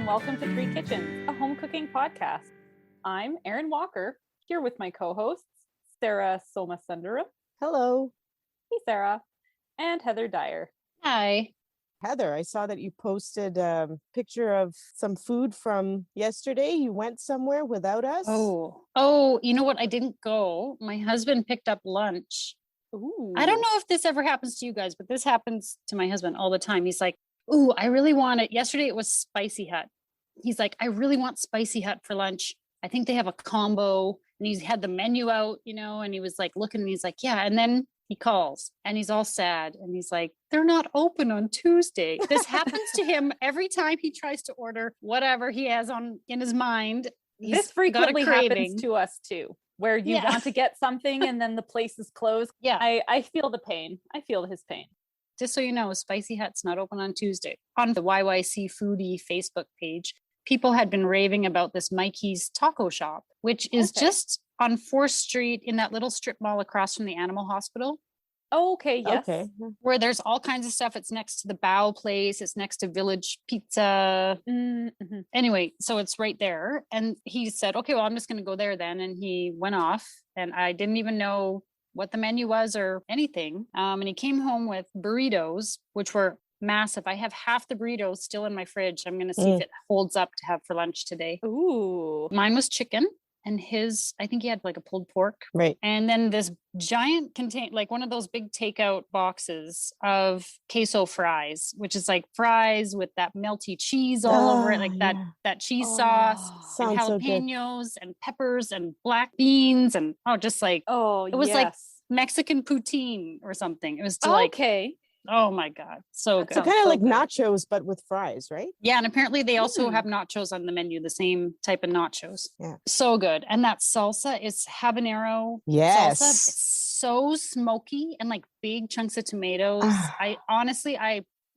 welcome to Three Kitchens, a home cooking podcast. I'm Erin Walker, here with my co-hosts, Sarah Somasundaram. Hello. Hey, Sarah. And Heather Dyer. Hi. Heather, I saw that you posted a picture of some food from yesterday. You went somewhere without us? Oh, you know what? I didn't go. My husband picked up lunch. Ooh. I don't know if this ever happens to you guys, but this happens to my husband all the time. He's like, ooh, I really want it. Yesterday it was Spicy Hut. He's like, I really want Spicy Hut for lunch. I think they have a combo. And he's had the menu out, and he was like looking and he's like, yeah. And then he calls and he's all sad. And he's like, they're not open on Tuesday. This happens to him every time he tries to order whatever he has in his mind. This frequently happens to us too, where you want to get something and then the place is closed. Yeah. I feel the pain. I feel his pain. Just so you know, Spicy Hut's not open on Tuesday. On the YYC Foodie Facebook page, people had been raving about this Mikey's Taco Shop, which is just on 4th Street in that little strip mall across from the animal hospital. Oh, okay. Yes. Okay. Where there's all kinds of stuff. It's next to the Bao place. It's next to Village Pizza. Mm-hmm. Anyway, so it's right there. And he said, okay, well, I'm just going to go there then. And he went off and I didn't even know what the menu was or anything. And he came home with burritos, which were massive. I have half the burritos still in my fridge. I'm going to see if it holds up to have for lunch today. Ooh. Mine was chicken and I think he had like a pulled pork. Right. And then this giant like one of those big takeout boxes of queso fries, which is like fries with that melty cheese all over it, like that cheese sauce and jalapenos and peppers and black beans and just like, it was like Mexican poutine or something. It was okay. Oh my God. So good. So kind of like nachos, but with fries, right? Yeah. And apparently they also have nachos on the menu, the same type of nachos. Yeah. So good. And that salsa is habanero yes. salsa. It's so smoky and like big chunks of tomatoes.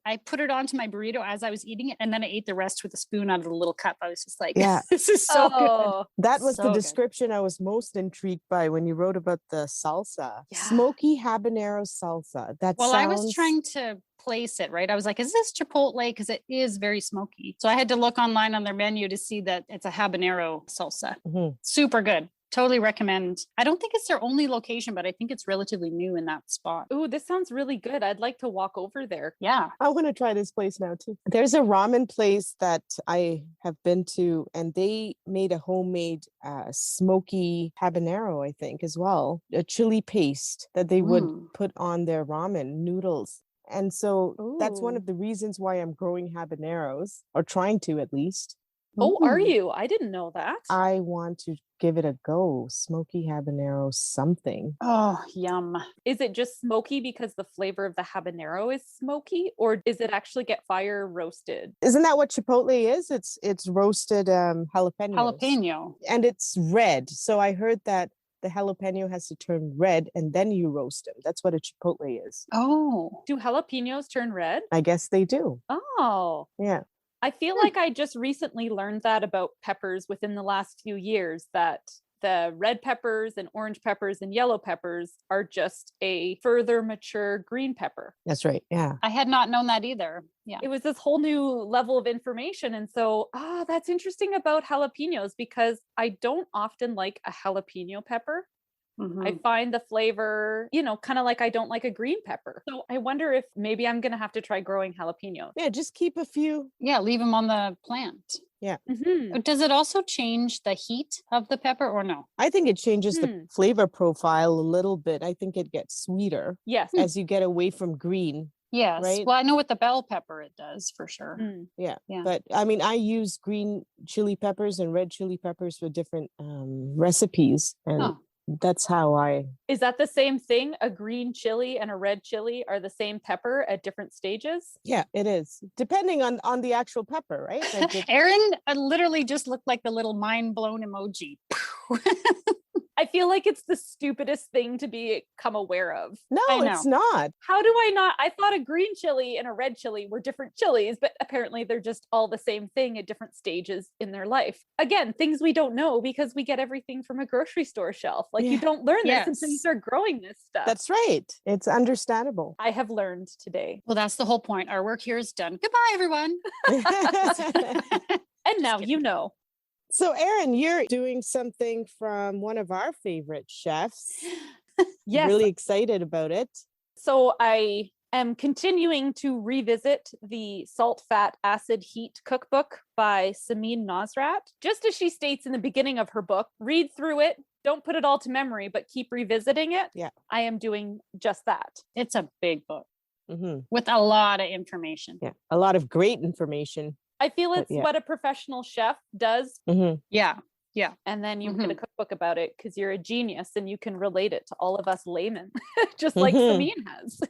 I put it onto my burrito as I was eating it. And then I ate the rest with a spoon out of the little cup. I was just like, this is so good. That was so the description I was most intrigued by when you wrote about the salsa. Yeah. Smoky habanero salsa. I was trying to place it, right? I was like, is this Chipotle? Because it is very smoky. So I had to look online on their menu to see that it's a habanero salsa. Mm-hmm. Super good. Totally recommend. I don't think it's their only location, but I think it's relatively new in that spot. Ooh, this sounds really good. I'd like to walk over there. Yeah. I want to try this place now too. There's a ramen place that I have been to and they made a homemade smoky habanero, I think, as well. A chili paste that they would put on their ramen noodles. And so that's one of the reasons why I'm growing habaneros, or trying to at least. Oh, are you? I didn't know that. I want to give it a go. Smoky habanero something. Oh, yum. Is it just smoky because the flavor of the habanero is smoky, or does it actually get fire roasted? Isn't that what Chipotle is? It's roasted jalapenos. Jalapeno. And it's red. So I heard that the jalapeno has to turn red and then you roast them. That's what a Chipotle is. Oh. Do jalapenos turn red? I guess they do. Oh. Yeah. I feel like I just recently learned that about peppers within the last few years, that the red peppers and orange peppers and yellow peppers are just a further mature green pepper. That's right. Yeah. I had not known that either. Yeah. It was this whole new level of information. And so, that's interesting about jalapenos, because I don't often like a jalapeno pepper. Mm-hmm. I find the flavor, kind of like I don't like a green pepper. So I wonder if maybe I'm going to have to try growing jalapenos. Yeah, just keep a few. Yeah, leave them on the plant. Yeah. Mm-hmm. Does it also change the heat of the pepper or no? I think it changes the flavor profile a little bit. I think it gets sweeter. Yes. As you get away from green. Yes. Right? Well, I know with the bell pepper it does for sure. Yeah. But I mean, I use green chili peppers and red chili peppers for different recipes. And that's how Is that the same thing? A green chili and a red chili are the same pepper at different stages? Yeah, it is. Depending on the actual pepper, right? Like Erin literally just looked like the little mind blown emoji. I feel like it's the stupidest thing to become aware of. No, it's not. How do I not? I thought a green chili and a red chili were different chilies, but apparently they're just all the same thing at different stages in their life. Again, things we don't know because we get everything from a grocery store shelf. Like you don't learn this until you start growing this stuff. That's right. It's understandable. I have learned today. Well, that's the whole point. Our work here is done. Goodbye, everyone. And Just now kidding. you know. So, Erin, you're doing something from one of our favorite chefs. Yes. Really excited about it. So I am continuing to revisit the Salt, Fat, Acid, Heat cookbook by Samin Nosrat. Just as she states in the beginning of her book, read through it, don't put it all to memory, but keep revisiting it. Yeah. I am doing just that. It's a big book Mm-hmm. with a lot of information. Yeah, a lot of great information. I feel it's yeah. what a professional chef does. Mm-hmm. Yeah. Yeah. And then you get a cookbook about it because you're a genius and you can relate it to all of us laymen, just like Samin has.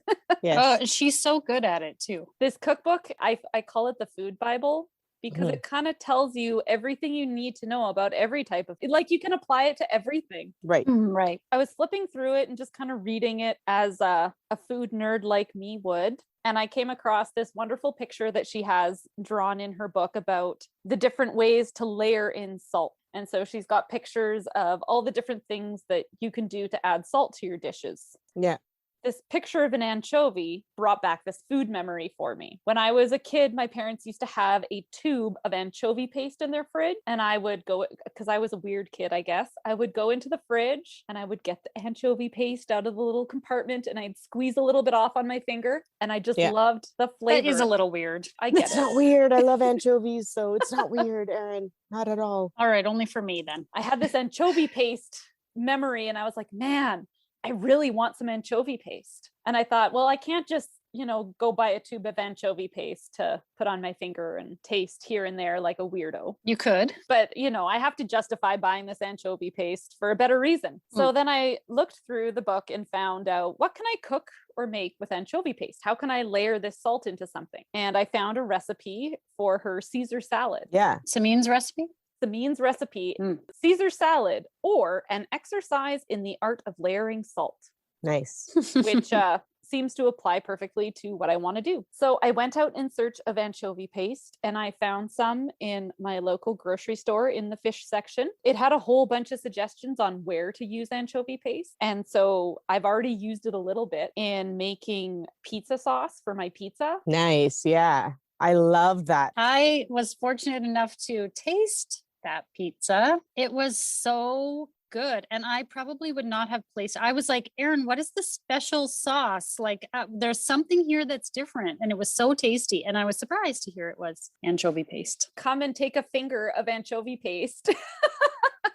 Yes. She's so good at it too. This cookbook, I call it the food Bible because it kind of tells you everything you need to know about every type of, like you can apply it to everything. Right. Right. I was flipping through it and just kind of reading it as a food nerd like me would. And I came across this wonderful picture that she has drawn in her book about the different ways to layer in salt. And so she's got pictures of all the different things that you can do to add salt to your dishes. Yeah. This picture of an anchovy brought back this food memory for me. When I was a kid, my parents used to have a tube of anchovy paste in their fridge. And I would go, because I was a weird kid, I guess, I would go into the fridge and I would get the anchovy paste out of the little compartment and I'd squeeze a little bit off on my finger. And I just loved the flavor. That is a little weird. I get It's not weird. I love anchovies, so it's not weird, Erin. Not at all. All right, only for me then. I had this anchovy paste memory and I was like, man, I really want some anchovy paste. And I thought, well, I can't just, go buy a tube of anchovy paste to put on my finger and taste here and there like a weirdo. You could. But, I have to justify buying this anchovy paste for a better reason. So then I looked through the book and found out, what can I cook or make with anchovy paste? How can I layer this salt into something? And I found a recipe for her Caesar salad. Yeah. Samin's recipe? Samin's recipe, Caesar salad, or an exercise in the art of layering salt. Nice. Which seems to apply perfectly to what I want to do. So I went out in search of anchovy paste and I found some in my local grocery store in the fish section. It had a whole bunch of suggestions on where to use anchovy paste. And so I've already used it a little bit in making pizza sauce for my pizza. Nice. Yeah. I love that. I was fortunate enough to taste that pizza. It was so good. And I probably would not have placed, I was like, Erin, what is the special sauce? Like there's something here that's different. And it was so tasty. And I was surprised to hear it was anchovy paste. Come and take a finger of anchovy paste.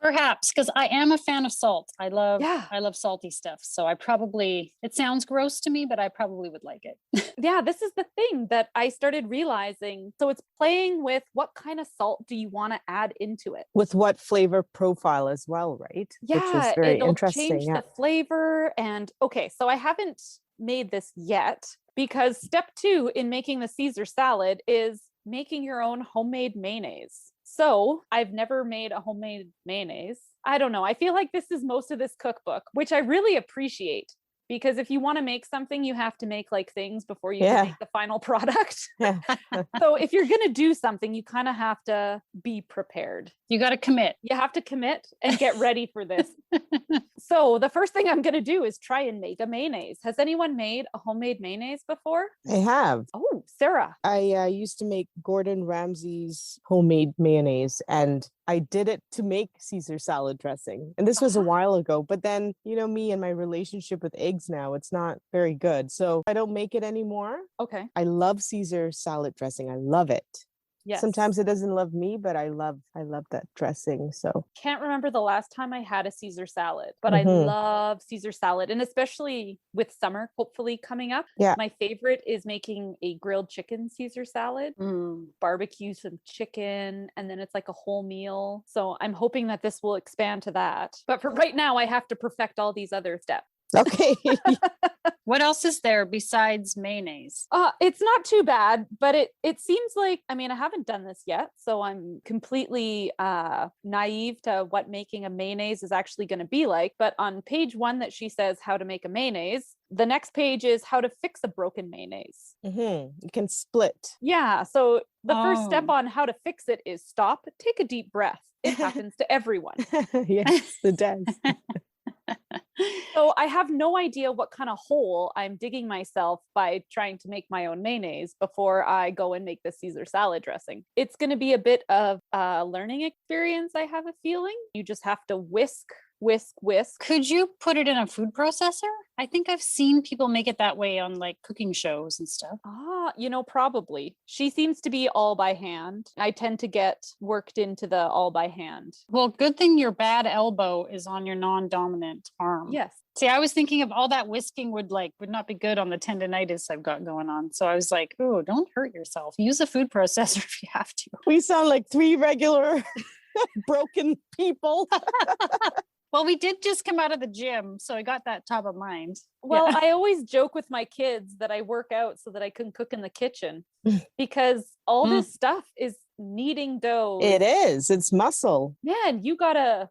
Perhaps, because I am a fan of salt. I love salty stuff. So it sounds gross to me, but I probably would like it. Yeah, this is the thing that I started realizing. So it's playing with what kind of salt do you want to add into it? With what flavor profile as well, right? Yeah, which is very it'll interesting. change the flavor. And okay, so I haven't made this yet because step 2 in making the Caesar salad is making your own homemade mayonnaise. So I've never made a homemade mayonnaise. I don't know. I feel like this is most of this cookbook, which I really appreciate. Because if you want to make something, you have to make like things before you can make the final product. So if you're going to do something, you kind of have to be prepared. You got to commit. You have to commit and get ready for this. So the first thing I'm going to do is try and make a mayonnaise. Has anyone made a homemade mayonnaise before? I have. Oh, Sarah. I used to make Gordon Ramsay's homemade mayonnaise and I did it to make Caesar salad dressing. And this was a while ago, but then, me and my relationship with eggs now, it's not very good. So I don't make it anymore. Okay. I love Caesar salad dressing. I love it. Yes. Sometimes it doesn't love me, but I love that dressing. So can't remember the last time I had a Caesar salad, but I love Caesar salad. And especially with summer, hopefully coming up. Yeah. My favorite is making a grilled chicken Caesar salad, barbecue some chicken, and then it's like a whole meal. So I'm hoping that this will expand to that. But for right now, I have to perfect all these other steps. Okay. What else is there besides mayonnaise? It's not too bad, but it seems like, I haven't done this yet, so I'm completely naive to what making a mayonnaise is actually going to be like. But on page 1 that she says how to make a mayonnaise, the next page is how to fix a broken mayonnaise. You can split. Yeah. So the first step on how to fix it is stop, take a deep breath. It happens to everyone. Yes, it does. So I have no idea what kind of hole I'm digging myself by trying to make my own mayonnaise before I go and make the Caesar salad dressing. It's going to be a bit of a learning experience, I have a feeling. You just have to whisk, whisk, whisk. Could you put it in a food processor? I think I've seen people make it that way on like cooking shows and stuff. Probably. She seems to be all by hand. I tend to get worked into the all by hand. Well, good thing your bad elbow is on your non-dominant arm. Yes. See, I was thinking of all that whisking would not be good on the tendinitis I've got going on. So I was like, oh, don't hurt yourself. Use a food processor if you have to. We sound like three regular broken people. Well, we did just come out of the gym, so I got that top of mind. Well, Yeah. I always joke with my kids that I work out so that I can cook in the kitchen because all this stuff is kneading dough. It is. It's muscle. Man, you gotta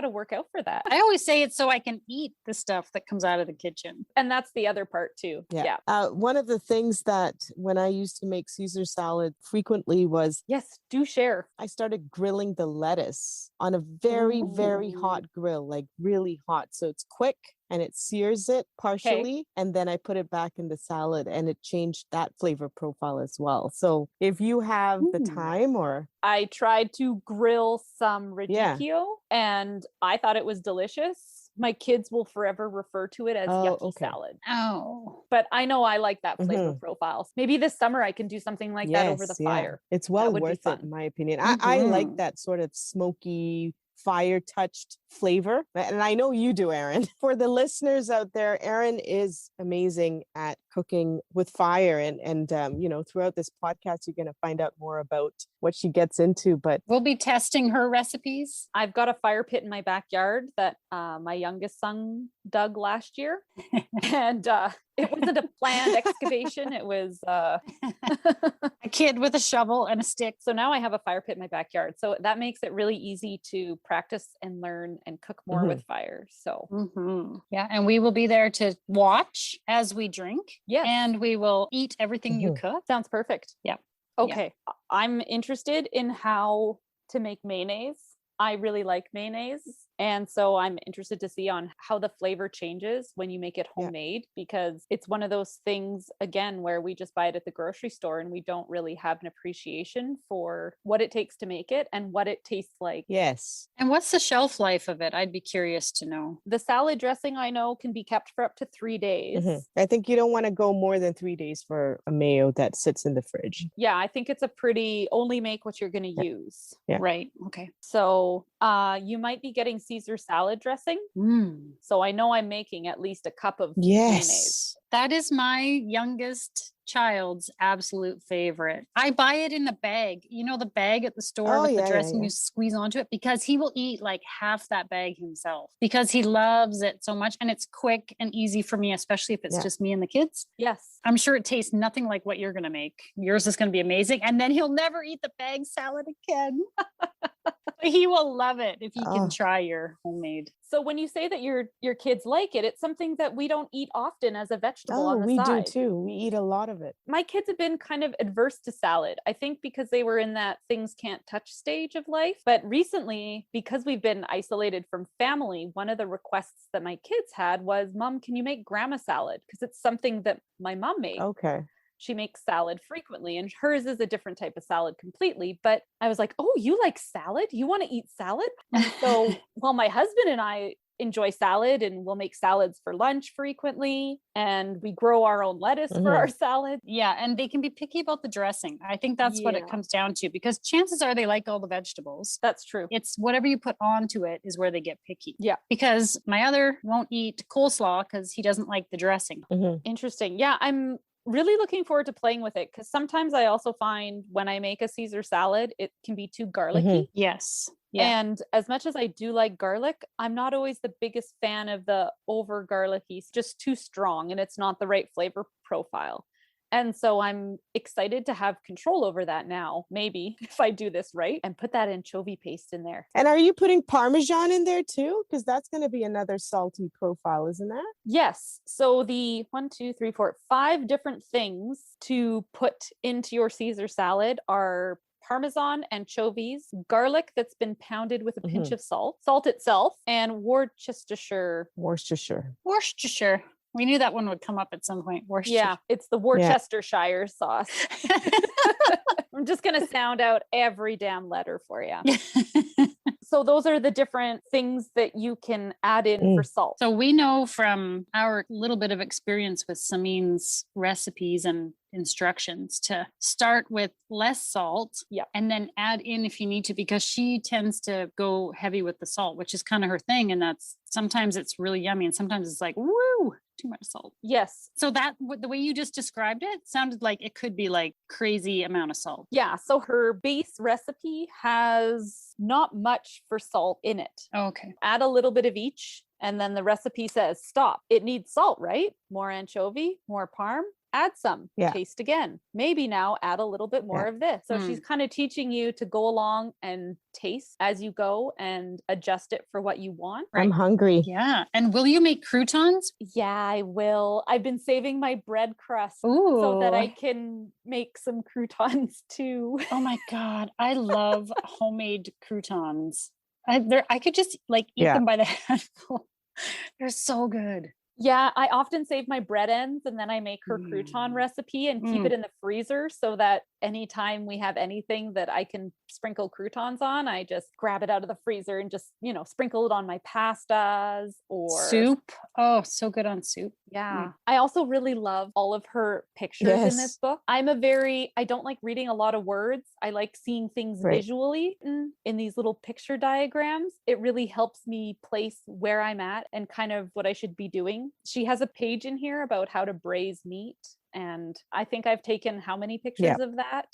work out for that. I always say it's so I can eat the stuff that comes out of the kitchen. And that's the other part too. Yeah. One of the things that when I used to make Caesar salad frequently was, yes, do share. I started grilling the lettuce on a very, very hot grill, like really hot. So it's quick and it sears it partially. And then I put it back in the salad and it changed that flavor profile as well. So if you have the time I tried to grill some radicchio and I thought it was delicious. My kids will forever refer to it as yucky salad. Oh. But I know I like that flavor profile. Maybe this summer I can do something like that over the fire. It's well worth it, in my opinion. I like that sort of smoky, fire touched flavor. And I know you do, Erin. For the listeners out there, Erin is amazing at cooking with fire. And throughout this podcast, you're going to find out more about what she gets into. But we'll be testing her recipes. I've got a fire pit in my backyard that my youngest son dug last year. And it wasn't a planned excavation. It was a kid with a shovel and a stick. So now I have a fire pit in my backyard. So that makes it really easy to practice and learn and cook more with fire. So yeah. And we will be there to watch as we drink. Yes. And we will eat everything you cook. Sounds perfect. Yeah. Okay. Yeah. I'm interested in how to make mayonnaise. I really like mayonnaise. And so I'm interested to see on how the flavor changes when you make it homemade, because it's one of those things, again, where we just buy it at the grocery store and we don't really have an appreciation for what it takes to make it and what it tastes like. Yes. And what's the shelf life of it? I'd be curious to know. The salad dressing, I know, can be kept for up to 3 days. I think you don't want to go more than 3 days for a mayo that sits in the fridge. Yeah, I think it's a pretty only make what you're going to use. Yeah. Right. Okay. So you might be getting Caesar salad dressing. So I know I'm making at least a cup of mayonnaise. That is my youngest child's absolute favorite. I buy it in the bag, the bag at the store with the dressing you squeeze onto it, because he will eat like half that bag himself because he loves it so much. And it's quick and easy for me, especially if it's just me and the kids. Yes. I'm sure it tastes nothing like what you're going to make. Yours is going to be amazing. And then he'll never eat the bag salad again. He will love it if he can try your homemade. So when you say that your kids like it, it's something that we don't eat often as a vegetable on the side. We do too. We eat a lot of it. My kids have been kind of adverse to salad. I think because they were in that things can't touch stage of life. But recently, because we've been isolated from family, one of the requests that my kids had was, Mom, can you make grandma salad? Because it's something that my mom made. Okay. She makes salad frequently and hers is a different type of salad completely. But I was like, oh, you like salad? You want to eat salad? And so, well, my husband and I enjoy salad and we'll make salads for lunch frequently. And we grow our own lettuce for our salad. Yeah. And they can be picky about the dressing. I think that's what it comes down to, because chances are they like all the vegetables. That's true. It's whatever you put onto it is where they get picky. Yeah. Because my other won't eat coleslaw because he doesn't like the dressing. Interesting. Yeah. I'm really looking forward to playing with it, because sometimes I also find when I make a Caesar salad, it can be too garlicky. Yes. Yeah. And as much as I do like garlic, I'm not always the biggest fan of the over garlicky. It's just too strong and it's not the right flavor profile. And so I'm excited to have control over that now, maybe if I do this right, and put that anchovy paste in there. And are you putting Parmesan in there too? Because that's going to be another salty profile, isn't that? Yes. So the 5 different things to put into your Caesar salad are Parmesan, anchovies, garlic that's been pounded with a pinch Mhm. of salt itself, and Worcestershire. Worcestershire. Worcestershire. We knew that one would come up at some point. Worcestershire. Yeah, it's the Worcestershire sauce. I'm just going to sound out every damn letter for you. So those are the different things that you can add in for salt. So we know from our little bit of experience with Samin's recipes and instructions to start with less salt and then add in if you need to, because she tends to go heavy with the salt, which is kind of her thing. And that's sometimes it's really yummy and sometimes it's like, woo, too much salt. Yes. So that the way you just described it sounded like it could be like crazy amount of salt. Yeah. So her base recipe has not much for salt in it. Okay. Add a little bit of each. And then the recipe says, stop. It needs salt, right? More anchovy, more parm. Add some, taste again. Maybe now add a little bit more of this. So she's kind of teaching you to go along and taste as you go and adjust it for what you want. I'm hungry. Yeah. And will you make croutons? Yeah, I will. I've been saving my bread crust so that I can make some croutons too. Oh my God. I love homemade croutons. I could just like eat them by the handful. They're so good. Yeah, I often save my bread ends and then I make her crouton recipe and keep it in the freezer so that anytime we have anything that I can sprinkle croutons on, I just grab it out of the freezer and just, sprinkle it on my pastas or soup. Oh, so good on soup. Yeah. I also really love all of her pictures in this book. I don't like reading a lot of words. I like seeing things visually in these little picture diagrams. It really helps me place where I'm at and kind of what I should be doing. She has a page in here about how to braise meat. And I think I've taken how many pictures of that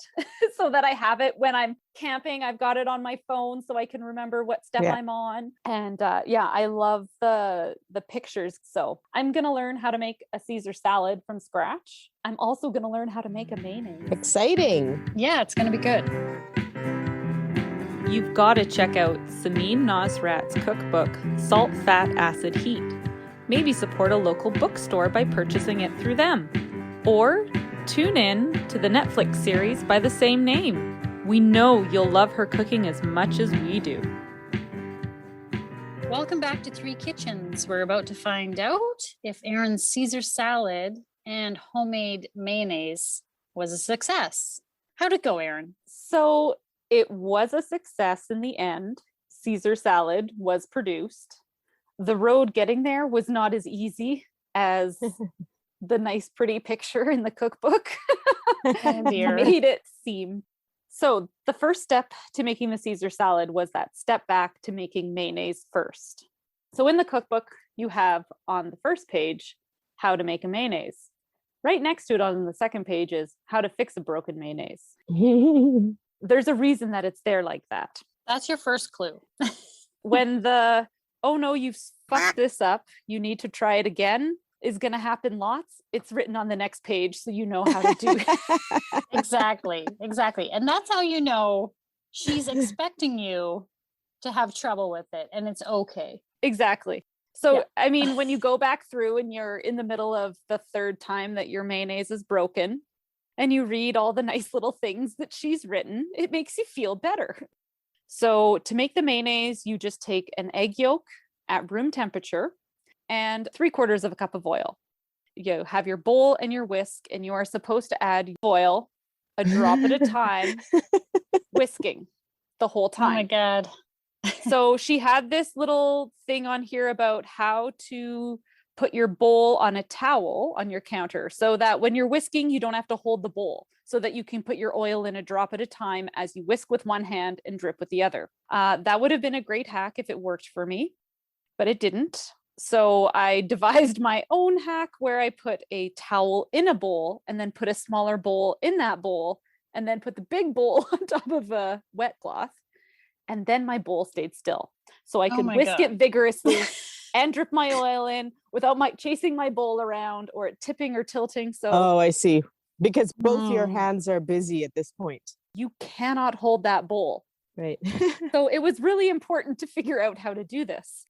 so that I have it when I'm camping. I've got it on my phone so I can remember what step I'm on. And I love the pictures. So I'm going to learn how to make a Caesar salad from scratch. I'm also going to learn how to make a mayonnaise. Exciting. Yeah, it's going to be good. You've got to check out Samin Nosrat's cookbook, Salt, Fat, Acid, Heat. Maybe support a local bookstore by purchasing it through them. Or tune in to the Netflix series by the same name. We know you'll love her cooking as much as we do. Welcome back to Three Kitchens. We're about to find out if Erin's Caesar salad and homemade mayonnaise was a success. How'd it go, Erin? So it was a success in the end. Caesar salad was produced. The road getting there was not as easy as the nice, pretty picture in the cookbook made it seem. So the first step to making the Caesar salad was that step back to making mayonnaise first. So in the cookbook, you have on the first page, how to make a mayonnaise. Right next to it on the second page is how to fix a broken mayonnaise. There's a reason that it's there like that. That's your first clue. When the, oh no, you've fucked this up, you need to try it again, is going to happen lots. It's written on the next page so you know how to do it. Exactly. And that's how you know she's expecting you to have trouble with it and it's okay. Exactly. So, I mean, when you go back through and you're in the middle of the third time that your mayonnaise is broken and you read all the nice little things that she's written, it makes you feel better. So to make the mayonnaise, you just take an egg yolk at room temperature and 3/4 cup of oil. You have your bowl and your whisk, and you are supposed to add oil a drop at a time, whisking the whole time. Oh my God. So she had this little thing on here about how to put your bowl on a towel on your counter so that when you're whisking, you don't have to hold the bowl, so that you can put your oil in a drop at a time as you whisk with one hand and drip with the other. That would have been a great hack if it worked for me, but it didn't. So I devised my own hack where I put a towel in a bowl and then put a smaller bowl in that bowl and then put the big bowl on top of a wet cloth. And then my bowl stayed still. So I could whisk it vigorously and drip my oil in without chasing my bowl around or it tipping or tilting. So I see. Because both your hands are busy at this point. You cannot hold that bowl. Right. So it was really important to figure out how to do this.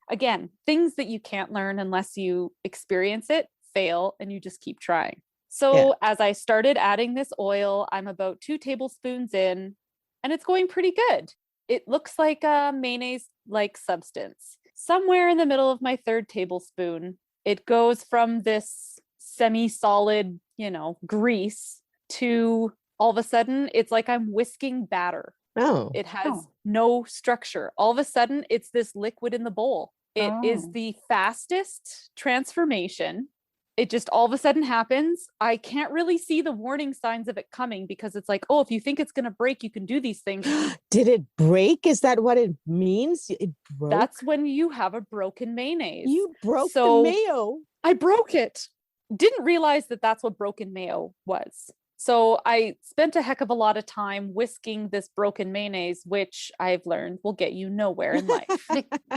Again, things that you can't learn unless you experience it, fail, and you just keep trying. So as I started adding this oil, I'm about 2 tablespoons in. and it's going pretty good. It looks like a mayonnaise-like substance. Somewhere in the middle of my 3rd tablespoon, it goes from this semi-solid, grease to all of a sudden, it's like I'm whisking batter. Oh. It has no structure. All of a sudden, it's this liquid in the bowl. It is the fastest transformation. It just all of a sudden happens. I can't really see the warning signs of it coming because it's like, oh, if you think it's going to break, you can do these things. Did it break? Is that what it means? It broke? That's when you have a broken mayonnaise. You broke the mayo. I broke it. Didn't realize that that's what broken mayo was. So I spent a heck of a lot of time whisking this broken mayonnaise, which I've learned will get you nowhere in life.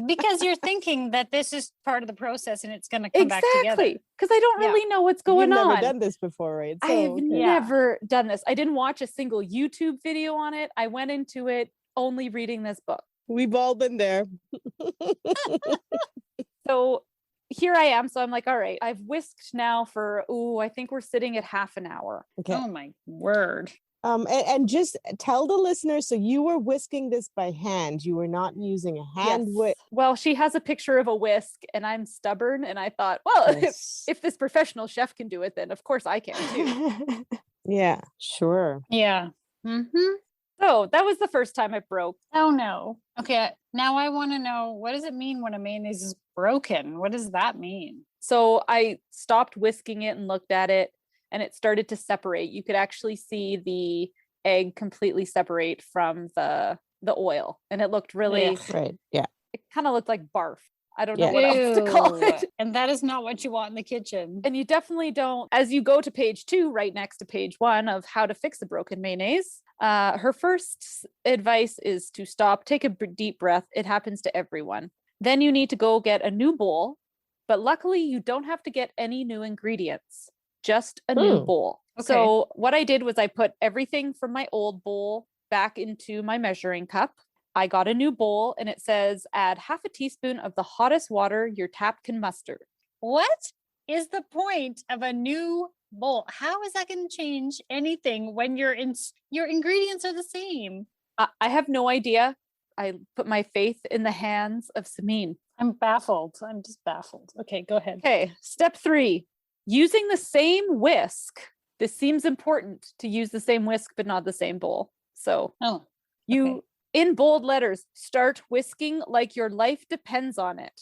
Because you're thinking that this is part of the process and it's going to come back together. Exactly. Because I don't really know what's going on. You've never done this before, right? So, I've never done this. I didn't watch a single YouTube video on it. I went into it only reading this book. We've all been there. So here I am. So I'm like, all right, I've whisked now for, I think we're sitting at half an hour. Okay. Oh my word. And just tell the listeners, so you were whisking this by hand. You were not using a hand whisk. Well, she has a picture of a whisk and I'm stubborn. And I thought, well, if this professional chef can do it, then of course I can too. Yeah, sure. Yeah. Mm-hmm. So that was the first time it broke. Oh no. Okay. Now I want to know, what does it mean when a mayonnaise is broken? What does that mean? So I stopped whisking it and looked at it and it started to separate. You could actually see the egg completely separate from the oil. And it looked really, right. Yeah. It kind of looked like barf. I don't know what else to call it. And that is not what you want in the kitchen. And you definitely don't, as you go to page 2, right next to page 1 of how to fix a broken mayonnaise. Her first advice is to stop, take a deep breath. It happens to everyone. Then you need to go get a new bowl. But luckily, you don't have to get any new ingredients, just a new bowl. Okay. So what I did was I put everything from my old bowl back into my measuring cup. I got a new bowl and it says add half a teaspoon of the hottest water your tap can muster. What is the point of a new bowl? How is that going to change anything when your ingredients are the same? I have no idea. I put my faith in the hands of Sameen. I'm baffled. I'm just baffled. Okay, go ahead. Okay, step 3, using the same whisk. This seems important to use the same whisk, but not the same bowl. So you, in bold letters, start whisking like your life depends on it.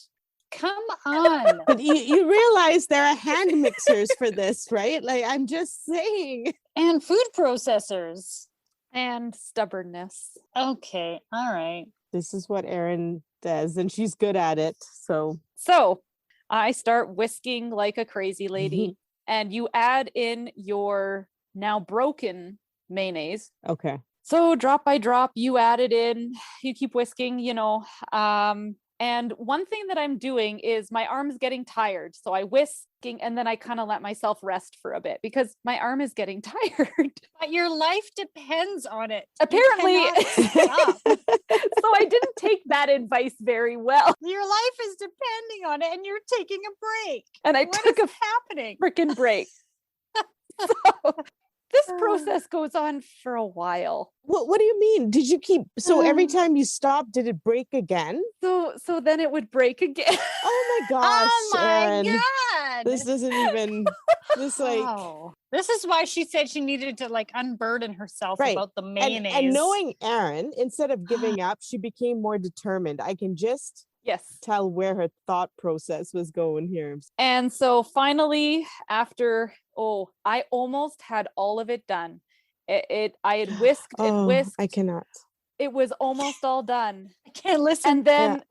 Come on. But you realize there are hand mixers for this, right? Like, I'm just saying. And food processors. And stubbornness. Okay. All right. This is what Erin does, and she's good at it. So I start whisking like a crazy lady, and you add in your now broken mayonnaise. Okay. So drop by drop, you add it in, you keep whisking, and one thing that I'm doing is my arm's getting tired. So I whisking and then I kind of let myself rest for a bit because my arm is getting tired. But your life depends on it. Apparently. So I didn't take that advice very well. Your life is depending on it and you're taking a break. And I took a freaking break. So this process goes on for a while. What do you mean? Did you keep, so every time you stopped, did it break again? So then it would break again. Oh my gosh, oh my Erin. God. This doesn't even, this This is why she said she needed to unburden herself about the mayonnaise. And knowing Erin, instead of giving up, she became more determined. I can just tell where her thought process was going here. And so finally, after, I almost had all of it done. I had whisked and whisked. I cannot. It was almost all done. I can't listen. And then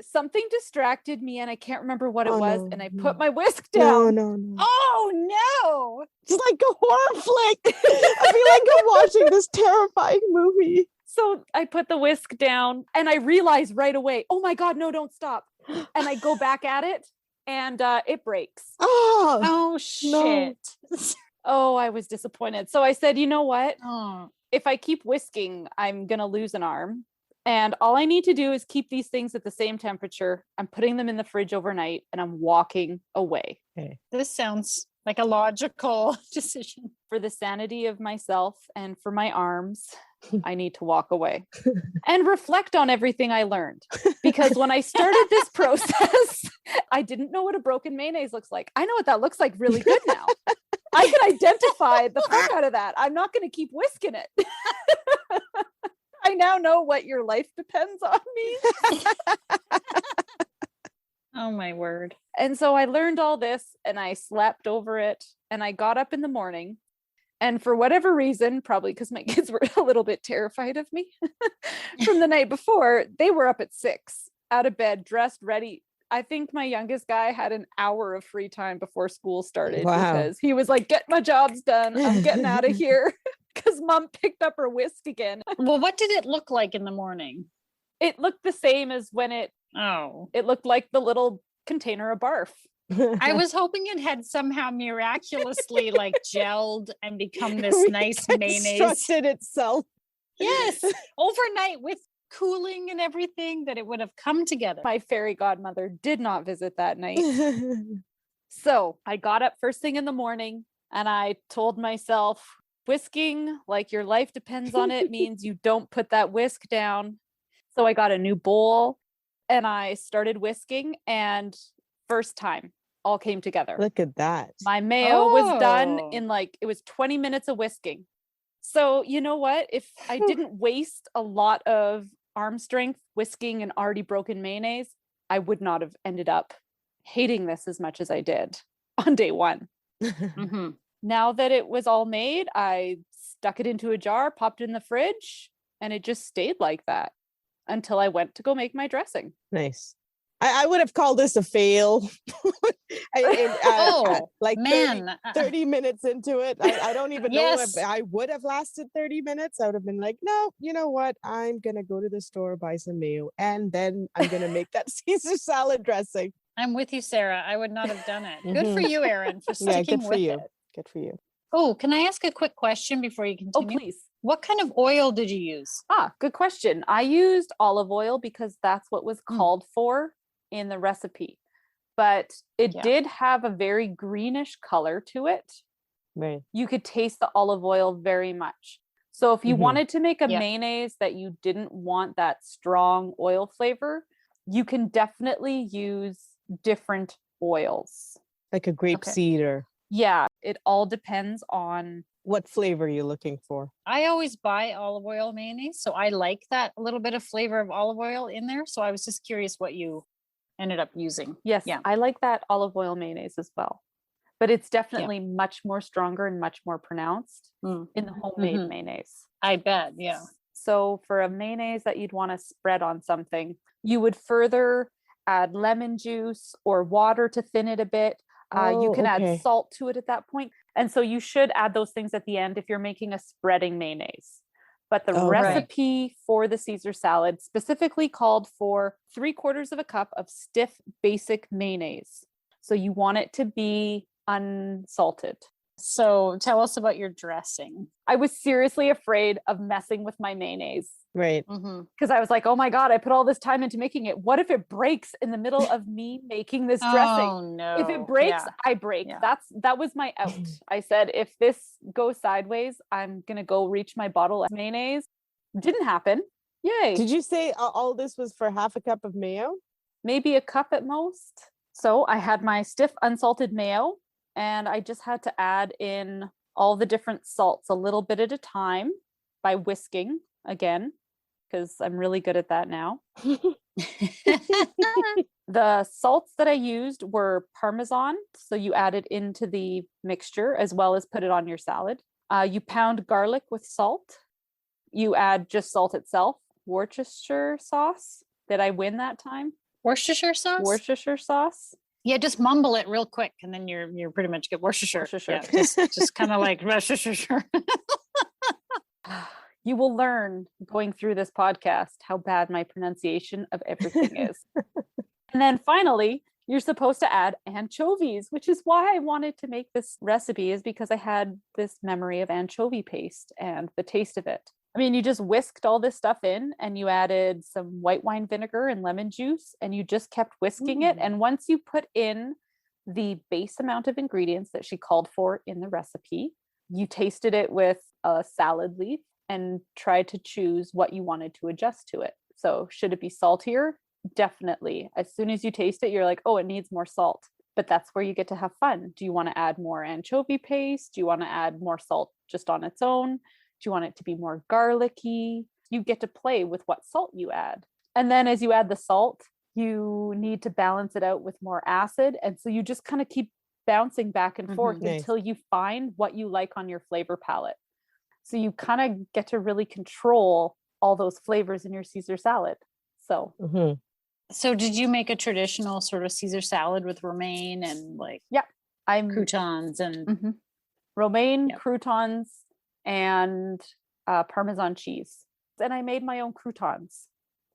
something distracted me and I can't remember what it was. And I put my whisk down. No. Oh no. It's like a horror flick. I feel like I'm watching this terrifying movie. So I put the whisk down and I realized right away, oh my God, no, don't stop. And I go back at it and it breaks. Oh shit. No. Oh, I was disappointed. So I said, you know what? If I keep whisking, I'm going to lose an arm. And all I need to do is keep these things at the same temperature. I'm putting them in the fridge overnight and I'm walking away. Okay. This sounds like a logical decision. For the sanity of myself and for my arms, I need to walk away and reflect on everything I learned. Because when I started this process, I didn't know what a broken mayonnaise looks like. I know what that looks like really good now. I can identify the fuck out of that. I'm not going to keep whisking it. I now know what your life depends on means. Oh my word. And so I learned all this and I slept over it and I got up in the morning. And for whatever reason, probably because my kids were a little bit terrified of me from the night before, they were up at 6, out of bed, dressed, ready. I think my youngest guy had an hour of free time before school started because he was like, get my jobs done. I'm getting out of here because mom picked up her whisk again. Well, what did it look like in the morning? It looked the same as when it looked like the little container of barf. I was hoping it had somehow miraculously like gelled and become this nice mayonnaise. Reconstructed itself. Yes, overnight with cooling and everything, that it would have come together. My fairy godmother did not visit that night. So I got up first thing in the morning and I told myself, whisking like your life depends on it means you don't put that whisk down. So I got a new bowl and I started whisking, and first time all came together. Look at that. My mayo was done in it was 20 minutes of whisking. So you know what? If I didn't waste a lot of arm strength whisking an already broken mayonnaise, I would not have ended up hating this as much as I did on day one. Mm-hmm. Now that it was all made, I stuck it into a jar, popped it in the fridge, and it just stayed like that until I went to go make my dressing. Nice. I would have called this a fail. Like man. 30 minutes into it. I don't even know if I would have lasted 30 minutes. I would have been like, no, you know what? I'm going to go to the store, buy some mayo, and then I'm going to make that Caesar salad dressing. I'm with you, Sarah. I would not have done it. Good for you, Erin, for sticking good for with you. it. Good for you. Oh, can I ask a quick question before you continue? Oh, please. What kind of oil did you use? Good question. I used olive oil because that's what was called for in the recipe, but it did have a very greenish color to it. Right. You could taste the olive oil very much. So if you wanted to make a mayonnaise that you didn't want that strong oil flavor, you can definitely use different oils. Like a grape seed or... Yeah, it all depends on what flavor you're looking for. I always buy olive oil mayonnaise, so I like that little bit of flavor of olive oil in there. So I was just curious what you ended up using. Yes, I like that olive oil mayonnaise as well. But it's definitely much more stronger and much more pronounced in the homemade mayonnaise. I bet, yeah. So for a mayonnaise that you'd want to spread on something, you would further add lemon juice or water to thin it a bit. You can add salt to it at that point. And so you should add those things at the end if you're making a spreading mayonnaise. But the recipe for the Caesar salad specifically called for 3/4 cup of stiff basic mayonnaise. So you want it to be unsalted. So tell us about your dressing. I was seriously afraid of messing with my mayonnaise. Right. Because I was like, oh my God, I put all this time into making it. What if it breaks in the middle of me making this dressing? Oh no. If it breaks, I break. Yeah. That was my out. I said, if this goes sideways, I'm going to go reach my bottle of mayonnaise. Didn't happen. Yay. Did you say all this was for 1/2 cup of mayo? Maybe a cup at most. So I had my stiff unsalted mayo, and I just had to add in all the different salts a little bit at a time by whisking again, because I'm really good at that now. The salts that I used were Parmesan. So you add it into the mixture as well as put it on your salad. You pound garlic with salt. You add just salt itself. Worcestershire sauce. Did I win that time? Worcestershire sauce? Worcestershire sauce. Yeah, just mumble it real quick and then you're pretty much get Worcestershire. Yeah, just kind of like Worcestershire. You will learn going through this podcast how bad my pronunciation of everything is. And then finally, you're supposed to add anchovies, which is why I wanted to make this recipe, is because I had this memory of anchovy paste and the taste of it. I mean, you just whisked all this stuff in and you added some white wine vinegar and lemon juice and you just kept whisking it. And once you put in the base amount of ingredients that she called for in the recipe, you tasted it with a salad leaf and try to choose what you wanted to adjust to it. So should it be saltier? Definitely. As soon as you taste it, you're like, oh, it needs more salt. But that's where you get to have fun. Do you want to add more anchovy paste? Do you want to add more salt just on its own? Do you want it to be more garlicky? You get to play with what salt you add. And then as you add the salt, you need to balance it out with more acid. And so you just kind of keep bouncing back and forth until you find what you like on your flavor palette. So you kind of get to really control all those flavors in your Caesar salad. So So did you make a traditional sort of Caesar salad with romaine and croutons and romaine, croutons, and Parmesan cheese? And I made my own croutons,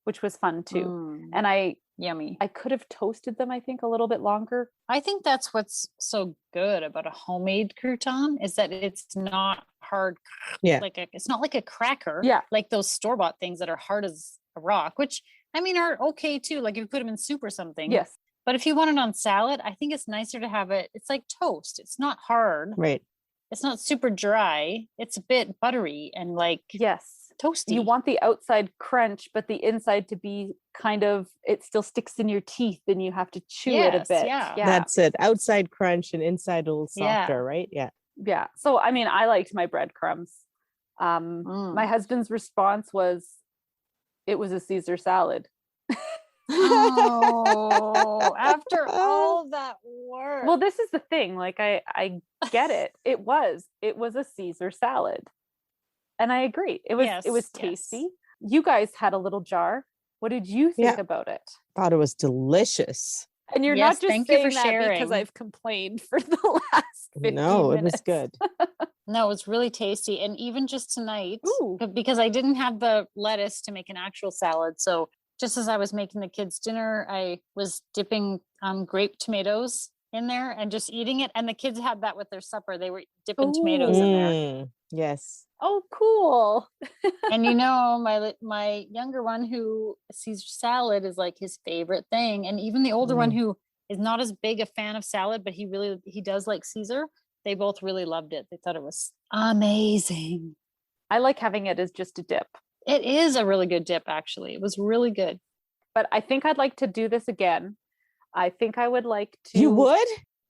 which was fun too. And yummy. I could have toasted them, I think, a little bit longer. I think that's what's so good about a homemade crouton is that it's not hard. Yeah. It's not like a cracker. Yeah. Like those store-bought things that are hard as a rock, which I mean are okay too. Like if you put them in soup or something. Yes. But if you want it on salad, I think it's nicer to have it. It's like toast. It's not hard. Right. It's not super dry. It's a bit buttery and toasty. You want the outside crunch, but the inside to be kind of, it still sticks in your teeth and you have to chew it a bit. Yeah. That's it. Outside crunch and inside a little softer, right? Yeah. Yeah. So, I mean, I liked my breadcrumbs. My husband's response was, it was a Caesar salad. Oh, after all that work. Well, this is the thing. Like, I get it. It was a Caesar salad. And I agree. It was tasty. Yes. You guys had a little jar. What did you think about it? Thought it was delicious. And you're not just saying that because I've complained for the last 15 No, it minutes. was good. No, it was really tasty. And even just tonight, because I didn't have the lettuce to make an actual salad. So just as I was making the kids dinner, I was dipping grape tomatoes in there and just eating it. And the kids had that with their supper. They were dipping tomatoes in there. Yes. Oh, cool. And my younger one who Caesar salad is like his favorite thing. And even the older one who is not as big a fan of salad, but he does like Caesar. They both really loved it. They thought it was amazing. I like having it as just a dip. It is a really good dip, actually. It was really good. But I think I'd like to do this again. I think I would like to. You would?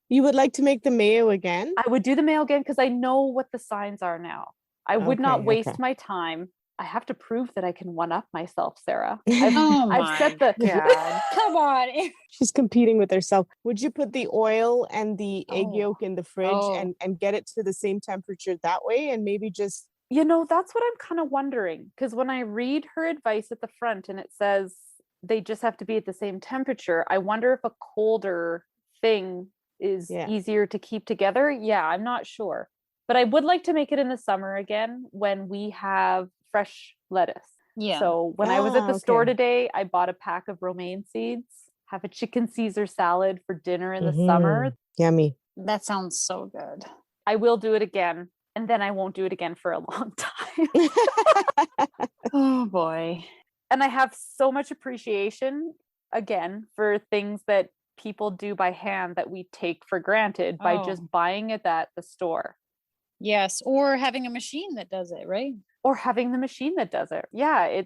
You would like to make the mayo again? I would do the mayo again because I know what the signs are now. I would not waste my time. I have to prove that I can one up myself, Sarah. I've set the God. Come on. She's competing with herself. Would you put the oil and the egg yolk in the fridge and get it to the same temperature that way? And maybe just... that's what I'm kind of wondering. Because when I read her advice at the front and it says they just have to be at the same temperature, I wonder if a colder thing is easier to keep together. Yeah, I'm not sure. But I would like to make it in the summer again when we have fresh lettuce. Yeah. So when I was at the store today, I bought a pack of romaine seeds, have a chicken Caesar salad for dinner in the summer. Yummy. That sounds so good. I will do it again. And then I won't do it again for a long time. Oh boy. And I have so much appreciation again for things that people do by hand that we take for granted by just buying it at the store. Yes, or having a machine that does it, right? Or having the machine that does it. Yeah,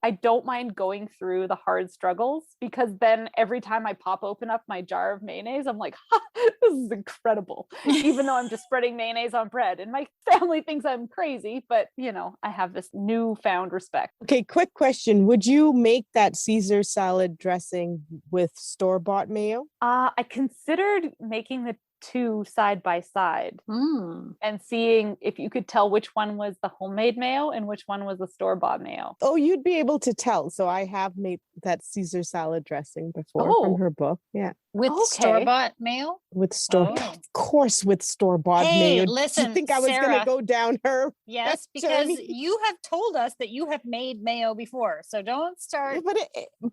I don't mind going through the hard struggles because then every time I pop open up my jar of mayonnaise, I'm like, this is incredible. Even though I'm just spreading mayonnaise on bread and my family thinks I'm crazy, but I have this newfound respect. Okay, quick question. Would you make that Caesar salad dressing with store-bought mayo? I considered making the two side by side and seeing if you could tell which one was the homemade mayo and which one was the store-bought mayo. Oh, you'd be able to tell. So I have made that Caesar salad dressing before from her book. Yeah. With store-bought mayo? With of course, with store-bought mayo. Listen, do you think I was going to go down her? Yes, because you have told us that you have made mayo before. So don't start. But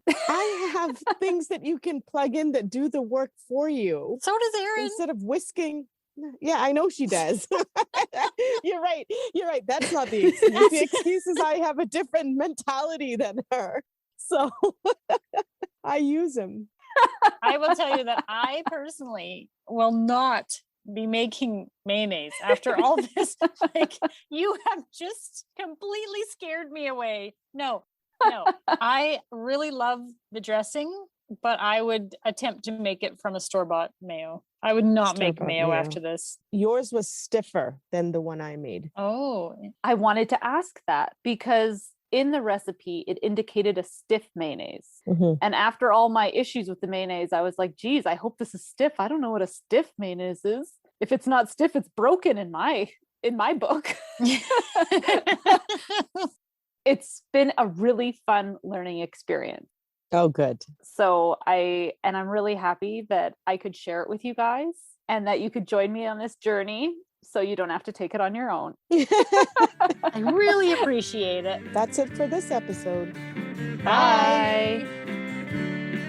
I have things that you can plug in that do the work for you. So does Erin. Instead of whisking. Yeah, I know she does. You're right. That's not the excuse. The excuse is I have a different mentality than her. So I use them. I will tell you that I personally will not be making mayonnaise after all this. Like, you have just completely scared me away. No. I really love the dressing, but I would attempt to make it from a store-bought mayo. I would not make mayo after this. Yours was stiffer than the one I made. Oh, I wanted to ask that because in the recipe, it indicated a stiff mayonnaise. Mm-hmm. And after all my issues with the mayonnaise, I was like, geez, I hope this is stiff. I don't know what a stiff mayonnaise is. If it's not stiff, it's broken in my book. It's been a really fun learning experience. Oh, good. So I'm really happy that I could share it with you guys and that you could join me on this journey so you don't have to take it on your own. I really appreciate it. That's it for this episode. Bye.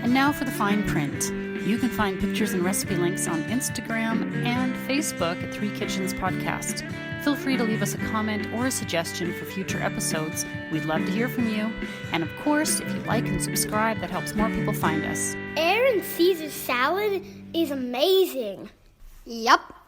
And now for the fine print. You can find pictures and recipe links on Instagram and Facebook at 3 Kitchens Podcast. Feel free to leave us a comment or a suggestion for future episodes. We'd love to hear from you. And of course, if you like and subscribe, that helps more people find us. Mayonnaise and Caeser salad is amazing. Yup.